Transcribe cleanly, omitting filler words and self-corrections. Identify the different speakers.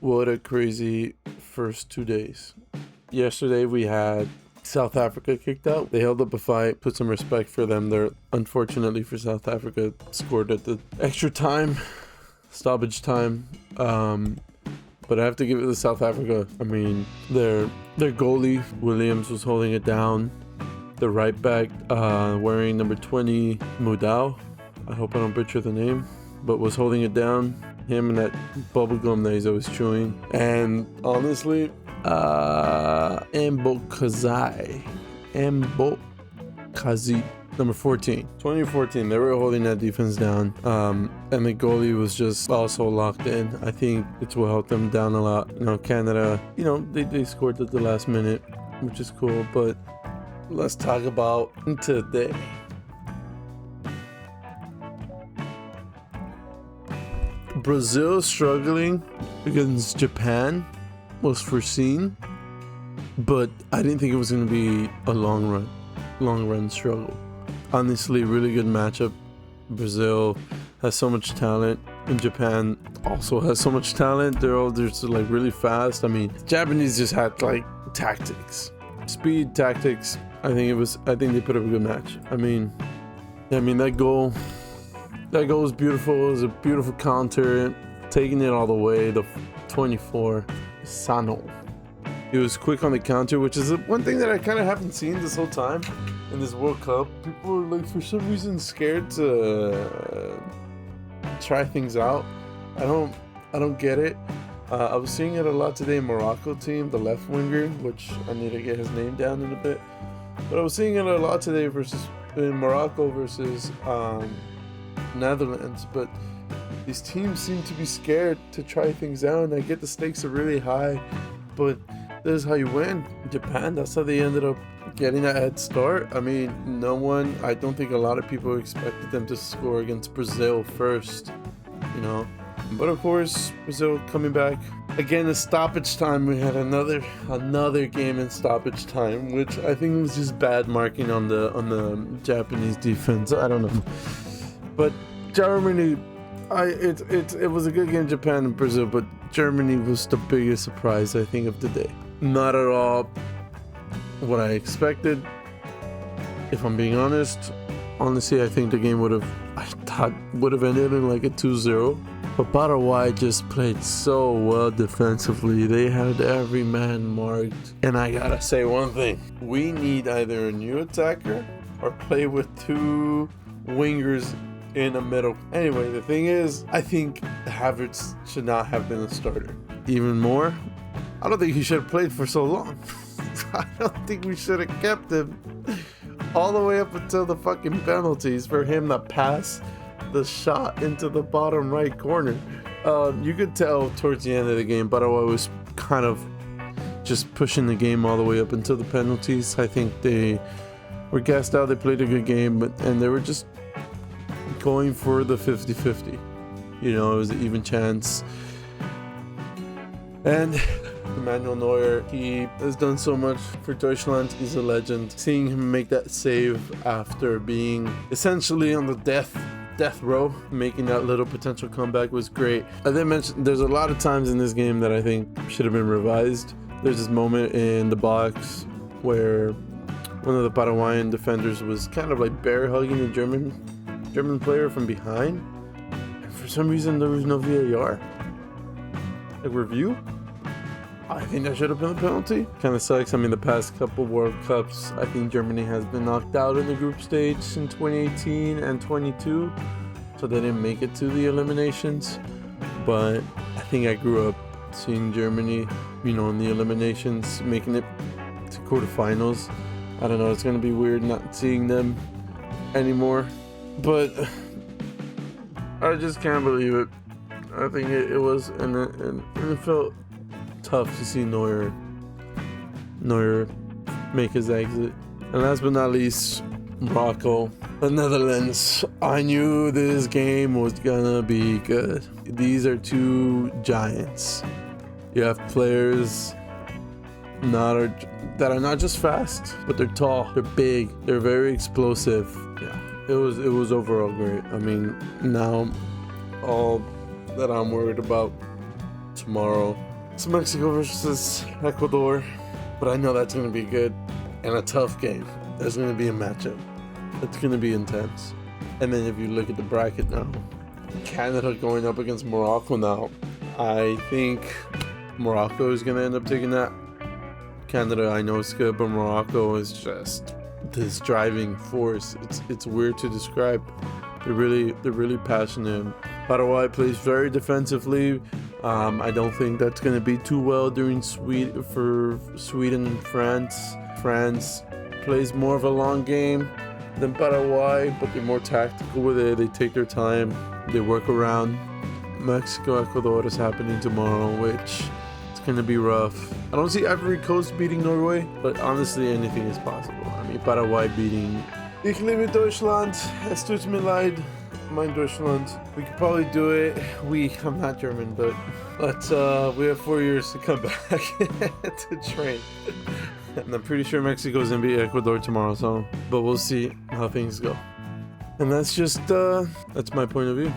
Speaker 1: What a crazy first 2 days. Yesterday we had South Africa kicked out. They held up a fight, put some respect for them. They're unfortunately for South Africa scored at the extra time, stoppage time. But I have to give it to South Africa. I mean, their goalie Williams was holding it down. The right back wearing number 20 Mudau, I hope I don't butcher the name, but was holding it down. Him and that bubble gum that he's always chewing. And honestly, Mbokazai, number 14, 2014, they were holding that defense down. And the goalie was just also locked in. I think it's what helped them down a lot. Canada, they scored at the last minute, which is cool. But let's talk about today. Brazil struggling against Japan was foreseen, but I didn't think it was going to be a long run struggle. Honestly, really good matchup. Brazil has so much talent, and Japan also has so much talent. They're all just like really fast. I mean, Japanese just had like tactics, speed, tactics. I think they put up a good match. I mean that goal was beautiful. It was a beautiful counter, taking it all the way. The 24 Sano. He was quick on the counter, which is one thing that I kind of haven't seen this whole time in this World Cup. People are like, for some reason, scared to try things out. I don't get it. I was seeing it a lot today in Morocco team, the left winger, which I need to get his name down in a bit. But I was seeing it a lot today in Morocco versus Netherlands. But these teams seem to be scared to try things out, and I get the stakes are really high, but this is how you win. Japan, that's how they ended up getting that head start. I mean, I don't think a lot of people expected them to score against Brazil first, But of course, Brazil coming back. Again, in stoppage time, we had another game in stoppage time, which I think was just bad marking on the Japanese defense. I don't know. But Germany, it was a good game, Japan and Brazil, but Germany was the biggest surprise, I think, of the day. Not at all what I expected, if I'm being honest. Honestly, I think the game would have ended in like a 2-0. But Paraguay just played so well defensively. They had every man marked. And I gotta say one thing. We need either a new attacker or play with two wingers in the middle. Anyway, the thing is, I think Havertz should not have been a starter. Even more, I don't think he should have played for so long. I don't think we should have kept him all the way up until the fucking penalties for him to pass the shot into the bottom right corner. You could tell towards the end of the game, Paraguay was kind of just pushing the game all the way up until the penalties. I think they were gassed out. They played a good game, and they were just going for the 50-50. It was an even chance. And Emmanuel Neuer, he has done so much for Deutschland. He's a legend. Seeing him make that save after being essentially on the death row, making that little potential comeback was great. As I mentioned, there's a lot of times in this game that I think should have been revised. There's this moment in the box where one of the Paraguayan defenders was kind of like bear hugging a German player from behind. And for some reason, there was no VAR. Like review? I think that should have been a penalty. Kind of sucks. I mean, the past couple World Cups, I think Germany has been knocked out in the group stage in 2018 and 22, so they didn't make it to the eliminations. But I think I grew up seeing Germany, in the eliminations, making it to quarterfinals. I don't know, it's gonna be weird not seeing them anymore, but I just can't believe it. I think it was, and it felt tough to see Neuer make his exit. And last but not least, Morocco, the Netherlands. I knew this game was gonna be good. These are two giants. You have players that are not just fast, but they're tall, they're big, they're very explosive. Yeah, it was overall great. I mean, now all that I'm worried about tomorrow. It's Mexico versus Ecuador, but I know that's going to be good and a tough game. There's going to be a matchup. It's going to be intense. And then if you look at the bracket now, Canada going up against Morocco now, I think Morocco is going to end up taking that. Canada, I know it's good, but Morocco is just this driving force. It's weird to describe. They're really passionate. Paraguay plays very defensively. I don't think that's going to be too well during Sweden and France. France plays more of a long game than Paraguay, but they're more tactical with it. They take their time. They work around. Mexico, Ecuador is happening tomorrow, which it's going to be rough. I don't see Ivory Coast beating Norway, but honestly, anything is possible. I mean, Paraguay beating... Ich liebe Deutschland. Es tut mir leid. Mein Deutschland. We could probably do it. I'm not German, but we have 4 years to come back to train. And I'm pretty sure Mexico's gonna beat Ecuador tomorrow, but we'll see how things go. And that's just, that's my point of view.